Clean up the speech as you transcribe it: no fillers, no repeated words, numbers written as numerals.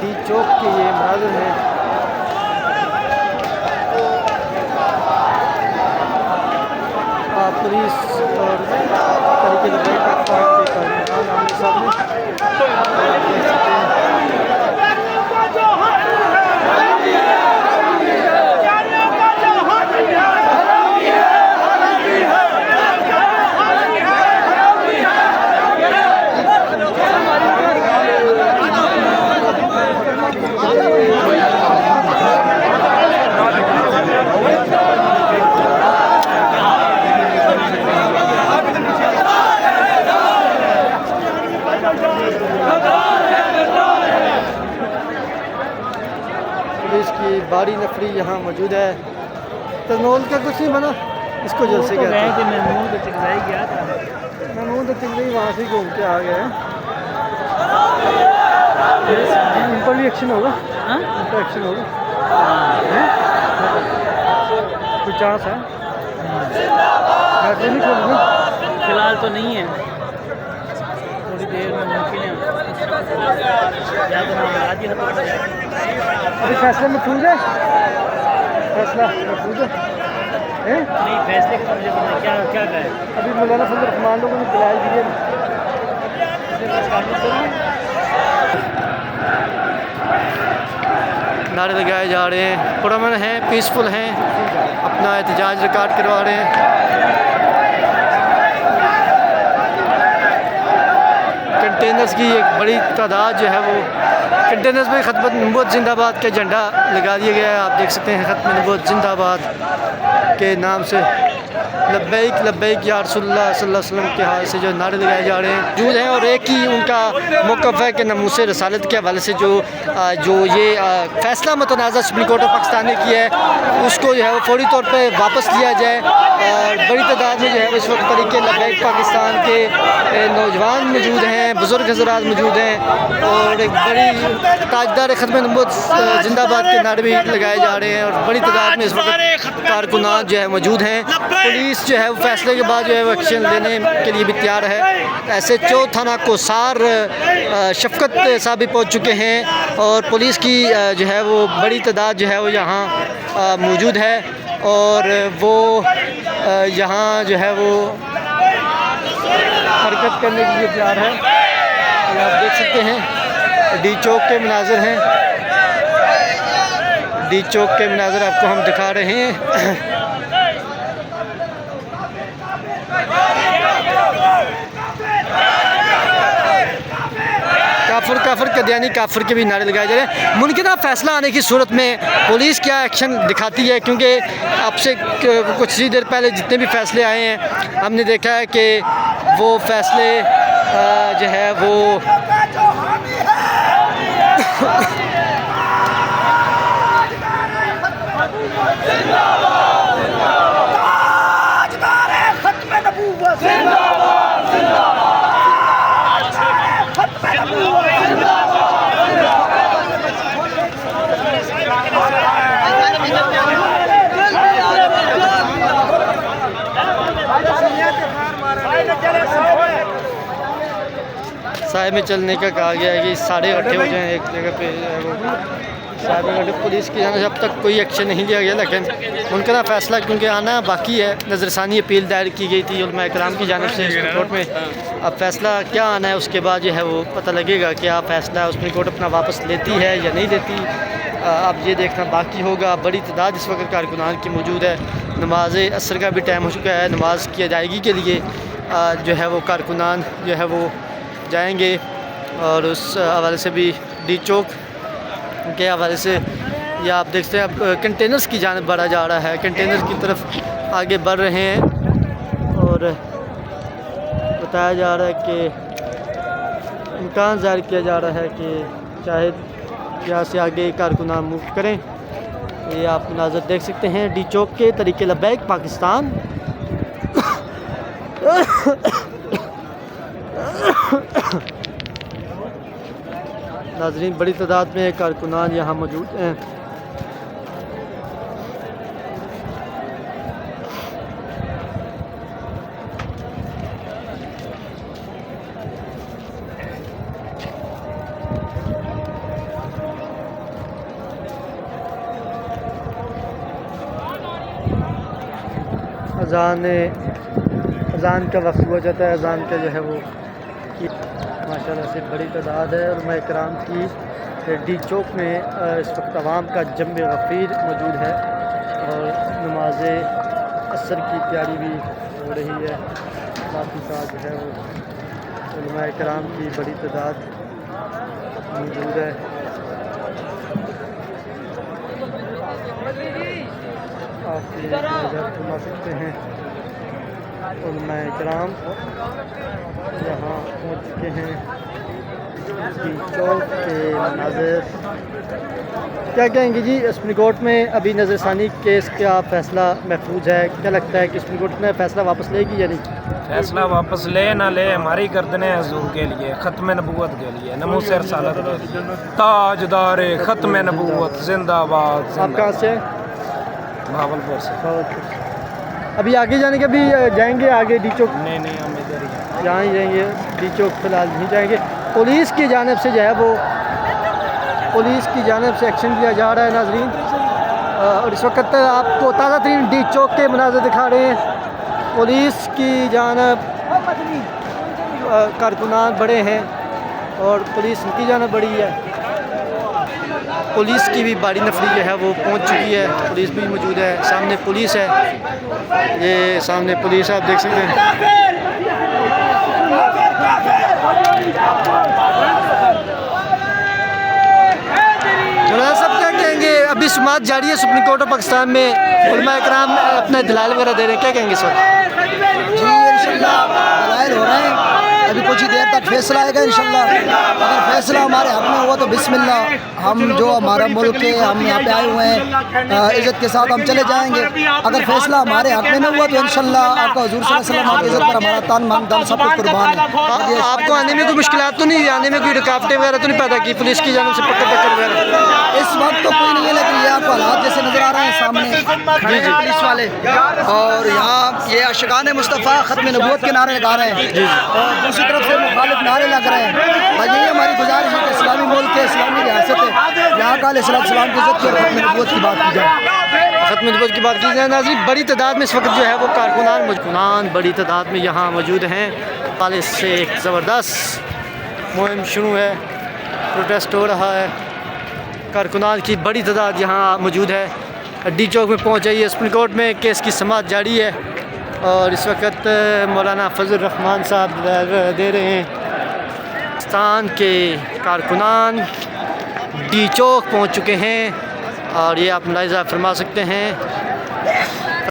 D चौक के ये मनाज़िर हैं। पुलिस और तरीके से पुलिस की बाड़ी नफरी यहाँ मौजूद है। तरनोल का कुछ नहीं बना, इसको जलसे कहते हैं। महमूद चिकदाई गया था, महमूद चिकदाई वहाँ से घूम के आ गए हैं। इन पर भी एक्शन होगा, इन पर एक्शन होगा, कुछ चांस है। नहीं खोलूँगा फिलहाल तो नहीं है, थोड़ी देर में मुमकिन है। अभी फैसला में फूल जाए, फैसला महफूज है नहीं, फैसले का मुझे पता क्या क्या कहे। अभी मौलाना फजल रहमान लोगों ने बुलाया दिए। नारे लगाए जा रहे हैं, पुरअमन हैं, पीसफुल हैं, अपना एहतजाज रिकॉर्ड करवा रहे हैं। कंटेनर्स की एक बड़ी तादाद जो है वो कंटेनर्स में ख़त्म नबूवत जिंदाबाद का झंडा लगा दिया गया है। आप देख सकते हैं ख़त्म नबूवत जिंदाबाद के नाम से लब्बैक लब्बैक या रसूलुल्लाह सल्लल्लाहु अलैहि वसल्लम के हाल से जो नारे लगाए जा रहे हैं मौजूद हैं। और एक ही उनका मौक़िफ़ है कि नमूसे रसालत के हवाले से जो ये फ़ैसला मुतनाज़ा सुप्रीम कोर्ट ऑफ पाकिस्तान ने किया है उसको जो है वो फौरी तौर पर वापस लिया जाए। बड़ी तादाद में जो है इस वक्त तरीके लब्बैक पाकिस्तान के नौजवान मौजूद हैं, बुज़ुर्ग हज़रात मौजूद हैं और एक बड़ी ताजदार ख़त्म नबूवत जिंदाबाद के नारे भी लगाए जा रहे हैं। और बड़ी तादाद में इस वक्त कारकुनान जो है मौजूद हैं। पुलिस जो है वो फैसले के बाद जो है वो एक्शन लेने के लिए भी तैयार है। ऐसे चौ थाना कोसार शफ़क़त साहब भी पहुँच चुके हैं और पुलिस की जो है वो बड़ी तादाद जो है वो यहाँ मौजूद है और वो यहाँ जो है वो हरकत करने के लिए तैयार है। आप देख सकते हैं डी चौक के मनाज़िर हैं, डी चौक के मनाज़िर आपको हम दिखा रहे हैं। काफिर काफिर कदियानी काफिर के भी नारे लगाए जा रहे हैं। मुमकिन फैसला आने की सूरत में पुलिस क्या एक्शन दिखाती है, क्योंकि आपसे कुछ ही देर पहले जितने भी फैसले आए हैं हमने देखा है कि वो फैसले जो है वो साय में चलने का कहा गया है कि सारे इकट्ठे हो जाएं एक जगह पे। वो सारे इकट्ठे पुलिस की जाने से अब तक कोई एक्शन नहीं लिया गया, लेकिन उनका फैसला क्योंकि आना बाकी है। नज़रसानी अपील दायर की गई थी उलमा इकराम की जानिब से सुप्रीम कोर्ट में। अब फैसला क्या आना है उसके बाद जो है वो पता लगेगा क्या फ़ैसला सुप्रीम कोर्ट अपना वापस लेती है या नहीं लेती। अब ये देखना बाकी होगा। बड़ी तादाद इस वक्त कारकुनान की मौजूद है। नमाज असर का भी टाइम हो चुका है, नमाज की अदायगी के लिए जो है वो कारकुनान जो है वो जाएंगे और उस हवाले से भी डी चौक के हवाले से या आप देखते हैं अब कंटेनर्स की जानिब बढ़ा जा रहा है, कंटेनर की तरफ आगे बढ़ रहे हैं और बताया जा रहा है कि इम्कान ज़ाहिर किया जा रहा है कि चाहे यहाँ से आगे कारकुनान मूव करें। ये आप नाज़र देख सकते हैं डी चौक के तरीके लब्बैक पाकिस्तान। नाज़रीन बड़ी तादाद में कारकुनान यहाँ मौजूद हैं। अज़ान का वक्त हो जाता है। अज़ान का जो है वो माशाल्लाह से बड़ी तादाद है। और मैं कराम की डी चौक में इस वक्त अवाम का जम गफ़ीर मौजूद है और नमाज असर की तैयारी भी हो रही है। साथ ही साथ जो है वो उलमाए कराम की बड़ी तादाद मौजूद है। आप नज़र घुमा सकते हैं। उलमाए कराम यहाँ पहुँच चुके हैं। डी चौक के मनाज़िर क्या कहेंगे जी? सुप्रीम कोर्ट में अभी नज़रसानी केस का फ़ैसला महफूज है। क्या लगता है कि सुप्रीम कोर्ट में फ़ैसला वापस लेगी या नहीं? फैसला वापस ले ना ले, हमारी गर्दनें हजूर के लिए, ख़त्म नबूवत के लिए, नमो से रसालत के लिए, ताजदार ख़त्म नबूवत जिंदाबाद। आप कहाँ से? भावलपुर से। अभी आगे जाने के भी जाएंगे आगे डी चौक? नहीं हम इधर ही यहाँ ही जाएंगे। डी चौक फ़िलहाल नहीं जाएंगे। पुलिस की जानिब से जो है वो पुलिस की जानिब से एक्शन लिया जा रहा है नाज़रीन। और इस वक्त आपको ताज़ा तरीन डी चौक के मनाज़िर दिखा रहे हैं। पुलिस की जानिब कारकुनान बड़े हैं और पुलिस उनकी जानिब बड़ी है। पुलिस की भी बड़ी नफरी जो है वो पहुंच चुकी है। पुलिस भी मौजूद है। सामने पुलिस है, ये सामने पुलिस आप देख सकते हैं। सब क्या कहेंगे? अभी समाअत जारी है सुप्रीम कोर्ट ऑफ पाकिस्तान में, उलमाए कराम अपने दलाइल वगैरह दे रहे हैं। क्या कहेंगे सर? जी इंशाल्लाह दलाइल हो रहे हैं, अभी कुछ ही देर तक फैसला आएगा इंशाल्लाह। अगर फैसला हमारे हक में हुआ तो बिस्मिल्लाह, हम जो हमारा मुल्क है, हम यहाँ पे आए हुए हैं, इज़्ज़त के साथ हम चले जाएंगे। अगर फैसला हमारे हक में न हुआ तो इंशाल्लाह आपका हुजूर सल्लल्लाहु अलैहि वसल्लम की इज़्ज़त पर हमारा तन मन धन सब कुछ कुर्बान है। आपको आने में कोई मुश्किलात तो नहीं? आने में कोई रुकावटें वगैरह तो नहीं पैदा की पुलिस की जानिब से पकड़ वगैरह? इस वक्त तो कोई नहीं है, लेकिन ये आपको हालात जैसे नज़र आ रहे हैं सामने खड़े हैं पुलिस वाले, और यहाँ ये अशकान मुस्तफ़ा ख़त्म नबूवत के नारे लगा रहे हैं और दूसरी तरफ से मुखालिफ नारे लग रहे हैं। भाई यही हमारी गुजारिश है कि इस्लामी मुल्क है, इस्लामी रियासत है, यहाँ का अलैहिस्सलाम की इज़्ज़त की और ख़त्म नबूवत की बात की जाए। ख़त्म नबूवत की बात की जाए। नाज़रीन बड़ी तादाद में इस वक्त जो है वो कारकुनान बड़ी तादाद में यहाँ मौजूद हैं। पालिस से एक ज़बरदस्त मुहिम शुरू है, प्रोटेस्ट हो रहा है। कारकुनान की बड़ी तादाद यहाँ मौजूद है। डी चौक में पहुँच जाइए। सुप्रीम कोर्ट में केस की समाअत जारी है और इस वक्त मौलाना फजल रहमान साहब दे रहे हैं। पाकिस्तान के कारकुनान डी चौक पहुँच चुके हैं और ये आप मुलाहिज़ा फरमा सकते हैं।